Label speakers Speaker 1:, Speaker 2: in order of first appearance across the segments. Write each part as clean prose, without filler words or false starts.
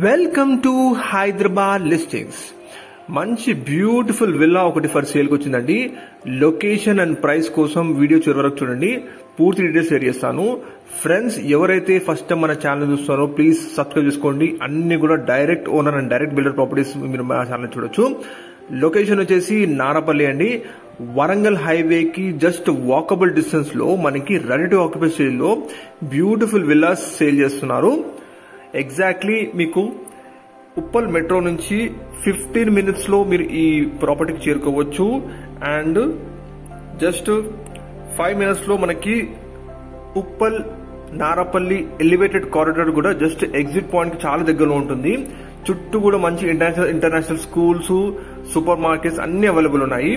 Speaker 1: Welcome to Hyderabad listings. మంచి beautiful villa ఒకటి for సేల్కి వచ్చిందండి. లొకేషన్ అండ్ ప్రైస్ కోసం వీడియో చివరి వరకు చూడండి. పూర్తి డీటెయిల్స్ షేర్ చేస్తాను. ఫ్రెండ్స్, ఎవరైతే ఫస్ట్ టైం మన ఛానల్ చూస్తారో ప్లీజ్ సబ్స్క్రైబ్ చేసుకోండి. అన్ని కూడా direct owner and direct builder properties మీరు మా ఛానల్ చూడొచ్చు. లొకేషన్ వచ్చేసి నారపల్లి అండి. వరంగల్ హైవేకి జస్ట్ వాకబుల్ డిస్టెన్స్ లో మనకి రెడీ టు ఆక్యుపై స్టేజ్ లో బ్యూటిఫుల్ విల్లాస్ సేల్ చేస్తున్నారు. ఎగ్జాక్ట్లీ మీకు ఉప్పల్ మెట్రో నుంచి 15 minutes లో మీరు ఈ ప్రాపర్టీకి చేరుకోవచ్చు. అండ్ జస్ట్ 5 minutes లో మనకి ఉప్పల్ నారపల్లి ఎలివేటెడ్ కారిడార్ కూడా జస్ట్ ఎగ్జిట్ పాయింట్ కి చాలా దగ్గరలో ఉంటుంది. చుట్టూ కూడా మంచి ఇంటర్నేషనల్ స్కూల్స్, సూపర్ మార్కెట్స్ అన్ని అవైలబుల్ ఉన్నాయి.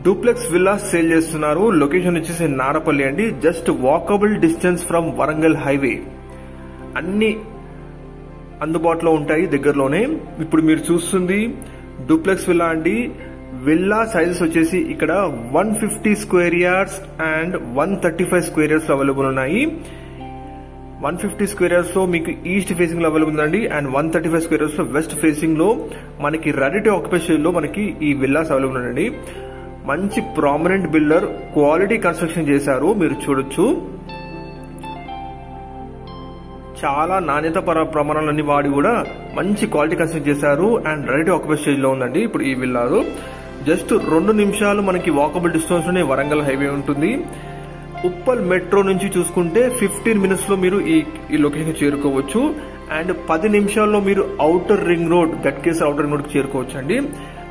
Speaker 1: డూప్లెక్స్ విల్లాస్ సేల్ చేస్తున్నారు. లొకేషన్ వచ్చేసి నారపల్లి అండి. Just walkable distance from Warangal highway. అన్ని అందుబాటులో ఉంటాయి దగ్గరలోనే. ఇప్పుడు మీరు చూస్తుంది డూప్లెక్స్ విల్లా అండి. విల్లా సైజెస్ వచ్చేసి ఇక్కడ 150 square yards and 135 square yards లో అవైలబుల్ ఉన్నాయి. 150 square yards లో మీకు ఈస్ట్ ఫేసింగ్ లో అవైలబుల్ ఉందండి. అండ్ 135 square yards లో వెస్ట్ ఫేసింగ్ లో మనకి రెడీ టు ఆక్యుపై స్టేజ్ లో మనకి ఈ విల్లాస్ అవైలబుల్ ఉందండి. మంచి ప్రామినెంట్ బిల్డర్ క్వాలిటీ కన్స్ట్రక్షన్ చేశారు, మీరు చూడొచ్చు. చాలా నాణ్యత ప్రమాణాలన్నీ వాడి కూడా మంచి క్వాలిటీ కన్స్ట్రక్ట్ చేశారు. And ready to occupy stage లో ఉందండి ఇప్పుడు ఈ విల్లాలు. జస్ట్ 2 నిమిషాలు మనకి వాకబుల్ డిస్టెన్స్ లోనే వరంగల్ హైవే ఉంటుంది. ఉప్పల్ మెట్రో నుంచి చూసుకుంటే 15 minutes లో మీరు ఈ లొకేషన్ చేరుకోవచ్చు. అండ్ 10 నిమిషాల్లో మీరు outer ring road, Ghatkesar outer ring road కి చేరుకోవచ్చు అండి.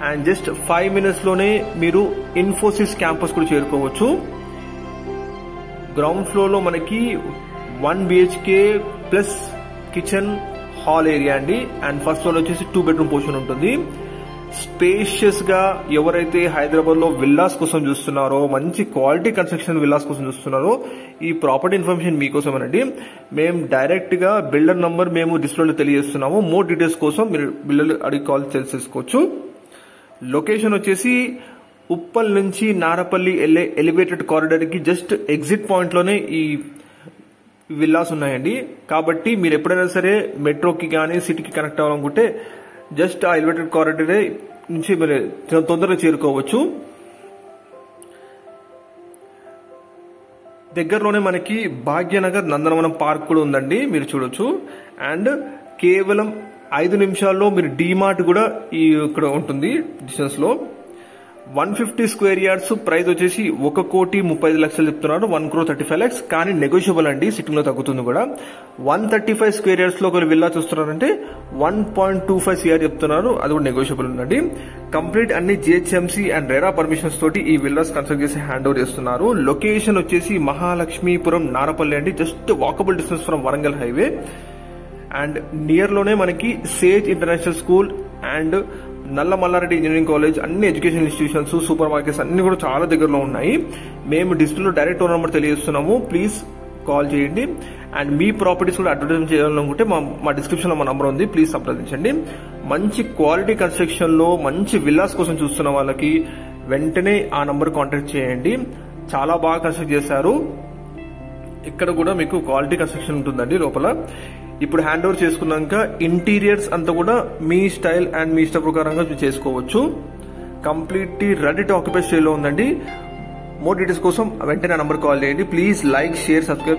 Speaker 1: అండ్ జస్ట్ 5 minutes లోనే మీరు ఇన్ఫోసిస్ క్యాంపస్ కూడా చేరుకోవచ్చు. గ్రౌండ్ ఫ్లోర్ లో మనకి 1 BHK plus kitchen hall area అండి. అండ్ ఫస్ట్ ఫ్లోర్ వచ్చేసి 2 bedroom పోర్షన్ ఉంటుంది. స్పేషియస్ గా ఎవరైతే హైదరాబాద్ లో విల్లాస్ కోసం చూస్తున్నారో, మంచి క్వాలిటీ కన్స్ట్రక్షన్ విల్లాస్ కోసం చూస్తున్నారో, ఈ ప్రాపర్టీ ఇన్ఫర్మేషన్ మీకోసమేనండి. మేము డైరెక్ట్ గా బిల్డర్ నంబర్ మేము డిస్ప్లేలో తెలియజేస్తున్నాము. మోర్ డీటెయిల్స్ కోసం మీరు బిల్డర్ అడిగి కాల్ చేసుకోవచ్చు. లొకేషన్ వచ్చేసి ఉప్పల్ నుంచి నారపల్లి వెళ్లే ఎలివేటెడ్ కారిడార్ కి జస్ట్ ఎగ్జిట్ పాయింట్ లోనే ఈ విల్లాస్ ఉన్నాయండి. కాబట్టి మీరు ఎప్పుడైనా సరే మెట్రోకి కానీ సిటీకి కనెక్ట్ అవ్వాలనుకుంటే జస్ట్ ఆ ఎలివేటెడ్ కారిడార్ నుంచి మీరు తొందరగా చేరుకోవచ్చు. దగ్గరలోనే మనకి భాగ్యనగర్ నందనవనం పార్క్ కూడా ఉందండి, మీరు చూడొచ్చు. అండ్ కేవలం 5 నిమిషాల్లో మీరు డీమార్ట్ కూడా ఇక్కడ ఉంటుంది డిస్టెన్స్ లో. 150 square yards ప్రైస్ వచ్చేసి 1,35,00,000 చెప్తున్నారు. 1,35,00,000 కానీ నెగోషియబుల్ అండి, సిట్టింగ్ లో తగ్గుతుంది కూడా. 135 square yards లో ఒకరు విల్లా చూస్తున్నారంటే 1.25 CR చెప్తున్నారు, అది కూడా నెగోషియబుల్ ఉందండి. కంప్లీట్ అన్ని GHMC అండ్ రెరా పర్మిషన్స్ తోటి ఈ విల్లాస్ కన్స్ట్రక్ట్ చేసి హ్యాండ్ ఓవర్ చేస్తున్నారు. లొకేషన్ వచ్చేసి మహాలక్ష్మీపురం నారపల్లి అండి. Just walkable distance from Warangal highway. And near లోనే మనకి సేజ్ ఇంటర్నేషనల్ స్కూల్ అండ్ నల్ల మల్లారెడ్డి ఇంజనీరింగ్ కాలేజ్, అన్ని ఎడ్యుకేషన్ ఇన్స్టిట్యూషన్స్, సూపర్ మార్కెట్స్ అన్ని కూడా చాలా దగ్గరలో ఉన్నాయి. మేము డిస్ప్లేలో డైరెక్ట్ ఓనర్ నెంబర్ తెలియజేస్తున్నాము, ప్లీజ్ కాల్ చేయండి. అండ్ మీ ప్రాపర్టీస్ కూడా అడ్వర్టైజ్మెంట్ చేయాలనుకుంటే మా డిస్క్రిప్షన్ లో మా నంబర్ ఉంది, ప్లీజ్ సంప్రదించండి. మంచి క్వాలిటీ కన్స్ట్రక్షన్ లో మంచి విల్లాస్ కోసం చూస్తున్న వాళ్ళకి వెంటనే ఆ నంబర్ కాంటాక్ట్ చేయండి. చాలా బాగా కన్స్ట్రక్ట్ చేశారు. ఇక్కడ కూడా మీకు క్వాలిటీ కన్స్ట్రక్షన్ ఉంటుందండి లోపల. ఇప్పుడు హ్యాండ్ ఓవర్ చేసుకున్నాక ఇంటీరియర్స్ అంతా కూడా మీ స్టైల్ అండ్ మీ ఇష్ట ప్రకారంగా చేసుకోవచ్చు. Completely ready to occupy stage లో ఉందండి. మోర్ డీటెయిల్స్ కోసం వెంటనే నంబర్ కాల్ చేయండి. Please like, share, subscribe.